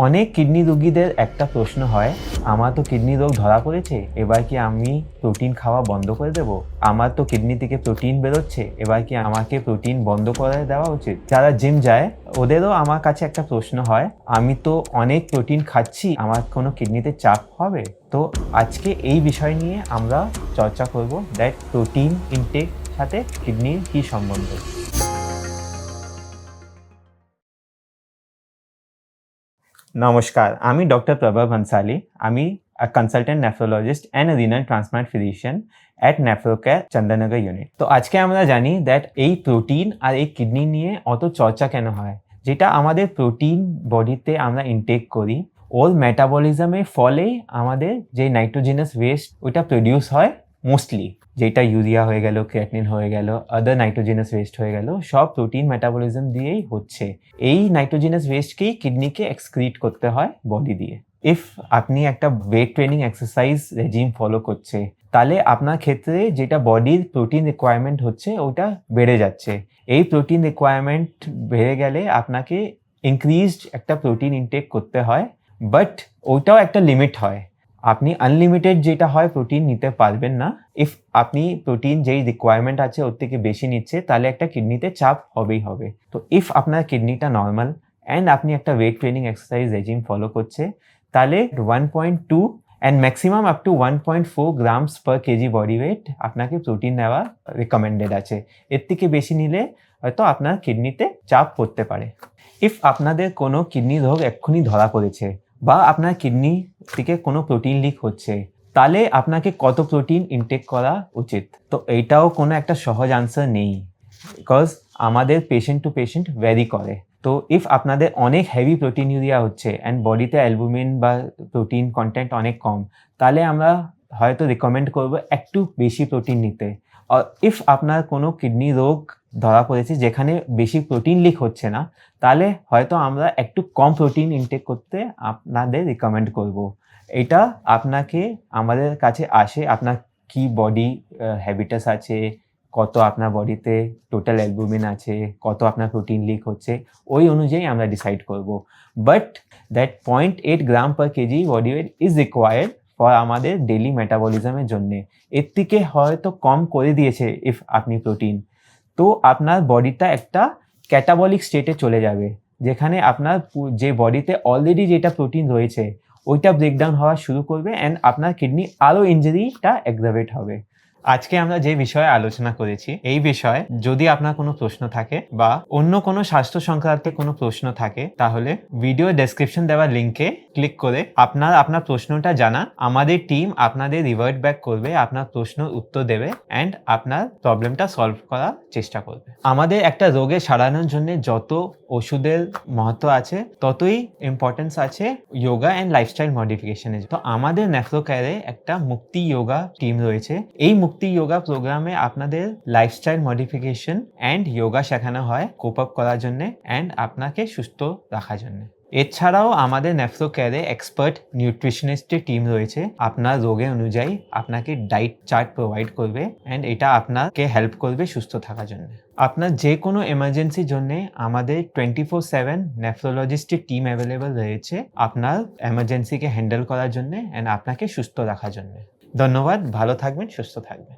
অনেক কিডনি রোগীদের একটা প্রশ্ন হয়, আমার তো কিডনি রোগ ধরা পড়েছে, এবার কি আমি প্রোটিন খাওয়া বন্ধ করে দেব? আমার তো কিডনি থেকে প্রোটিন বেরোচ্ছে, এবার কি আমাকে প্রোটিন বন্ধ করে দেওয়া উচিত? যারা জিম যায় ওদেরও আমার কাছে একটা প্রশ্ন হয়, আমি তো অনেক প্রোটিন খাচ্ছি, আমার কোনো কিডনিতে চাপ হবে? তো আজকে এই বিষয় নিয়ে আমরা চর্চা করব দ্যাট প্রোটিন ইনটেক সাথে কিডনির কী সম্বন্ধ। নমস্কার, আমি ডক্টর প্রভা ভানসালি। আমি consultant nephrologist and renal transplant physician at Nephrocare Chandannagar unit. তো আজকে আমরা জানি দ্যাট এই প্রোটিন আর এই কিডনি নিয়ে অত চর্চা কেন হয়। যেটা আমাদের প্রোটিন বডিতে আমরা ইনটেক করি, ওর মেটাবলিজমের ফলে আমাদের যে নাইট্রোজেনাস ওয়েস্ট ওইটা প্রডিউস হয় মোস্টলি, যেটা ইউরিয়া হয়ে গেল, ক্রিয়েটিনিন হয়ে গেল, আদার নাইট্রোজেনাস ওয়েস্ট হয়ে গেল, সব প্রোটিন মেটাবলিজম দিয়েই হচ্ছে। এই নাইট্রোজেনাস ওয়েস্টকেই কিডনিকে এক্সক্রিট করতে হয় বডি দিয়ে। ইফ আপনি একটা weight training exercise regime follow করছে, তাহলে আপনার ক্ষেত্রে যেটা বডির প্রোটিন রিকোয়ারমেন্ট হচ্ছে ওটা বেড়ে যাচ্ছে। এই প্রোটিন রিকোয়ারমেন্ট বেড়ে গেলে আপনাকে ইনক্রিজড একটা প্রোটিন ইনটেক করতে হয়, বাট ওইটাও একটা লিমিট হয়। আপনি আনলিমিটেড যেটা হয় প্রোটিন নিতে পারবেন না। ইফ আপনি প্রোটিন যেই রিকোয়ারমেন্ট আছে ওর থেকে বেশি নিচ্ছে, তাহলে একটা কিডনিতে চাপ হবেই হবে। তো ইফ আপনার কিডনিটা নর্মাল অ্যান্ড আপনি একটা weight training exercise regime follow করছে, তাহলে 1.2 and maximum up to 1.4 grams per KG body weight আপনাকে প্রোটিন নেওয়া রিকমেন্ডেড আছে। এর থেকে বেশি নিলে হয়তো আপনার কিডনিতে চাপ পড়তে পারে। ইফ আপনাদের কোনো কিডনি রোগ এক্ষুনি ধরা পড়েছে বা আপনার কিডনি থেকে কোনো প্রোটিন লিক হচ্ছে, তাহলে আপনাকে কত প্রোটিন ইনটেক করা উচিত? তো এইটাও কোনো একটা সহজ আনসার নেই, বিকজ আমাদের পেশেন্ট টু পেশেন্ট ভ্যারি করে। তো ইফ আপনাদের অনেক হেভি প্রোটিন ইউরিয়া হচ্ছে অ্যান্ড বডিতে অ্যালবুমিন বা প্রোটিন কন্টেন্ট অনেক কম, তাহলে আমরা হয়তো রিকমেন্ড করবো একটু বেশি প্রোটিন নিতে। আর ইফ আপনার কোনো কিডনি রোগ ধরা পড়েছে যেখানে বেশি প্রোটিন লিক হচ্ছে না, তাহলে হয়তো আমরা একটু কম প্রোটিন ইনটেক করতে আপনাদের রিকমেন্ড করব। এটা আপনাকে আমাদের কাছে আসে, আপনার কি বডি হ্যাবিটাস আছে, কত আপনার বডিতে টোটাল অ্যালবুমিন আছে, কত আপনার প্রোটিন লিক হচ্ছে, ওই অনুযায়ী আমরা ডিসাইড করব। But that 0.8 gram per KG body weight is required for আমাদের ডেলি মেটাবলিজমের জন্যে। এর থেকে হয়তো কম করে দিয়েছে ইফ আপনি প্রোটিন, তো আপনার বডিটা একটা ক্যাটাবলিক স্টেটে চলে যাবে, যেখানে আপনার যে বডিতে অলরেডি যেটা প্রোটিন রয়েছে ওইটা ব্রেকডাউন হওয়া শুরু করবে অ্যান্ড আপনার কিডনি আরও ইনজুরিটা এগ্রাভেট হবে। আজকে আমরা যে বিষয়ে আলোচনা করেছি, এই বিষয়ে যদি আপনার কোনো প্রশ্ন থাকে বা অন্য কোনো স্বাস্থ্য সংক্রান্ত কোনো প্রশ্ন থাকে, তাহলে ভিডিও ডেসক্রিপশন দেওয়া লিঙ্কে ক্লিক করে আপনার প্রশ্নটা জানা, আমাদের টিম আপনাদের রিভার্ট ব্যাক করবে, আপনার প্রশ্নের উত্তর দেবে অ্যান্ড আপনার প্রবলেমটা সলভ করার চেষ্টা করবে। আমাদের একটা রোগে সারানোর জন্য যত ওষুধের মহত্ব আছে, ততই ইম্পর্টেন্স আছে যোগা অ্যান্ড লাইফস্টাইল মডিফিকেশনের। তো আমাদের নেফ্রোকেয়ারে একটা মুক্তি যোগা টিম রয়েছে। এই মুক্তি যোগা প্রোগ্রামে আপনাদের লাইফস্টাইল মডিফিকেশন অ্যান্ড যোগা শেখানো হয় কোপ আপ করার জন্যে অ্যান্ড আপনাকে সুস্থ রাখার জন্য। এছাড়াও আমাদের নেফ্রোকেয়ারে এক্সপার্ট নিউট্রিশনিস্টের টিম রয়েছে, আপনার রোগের অনুযায়ী আপনাকে ডায়েট চার্ট প্রোভাইড করবে অ্যান্ড এটা আপনাকে হেল্প করবে সুস্থ থাকার জন্য। আপনার যে কোনো এমার্জেন্সির জন্য আমাদের 24/7 নেফ্রোলজিস্টের টিম অ্যাভেলেবেল রয়েছে আপনার এমার্জেন্সিকে হ্যান্ডেল করার জন্য অ্যান্ড আপনাকে সুস্থ রাখার জন্য। ধন্যবাদ, ভালো থাকবেন, সুস্থ থাকবেন।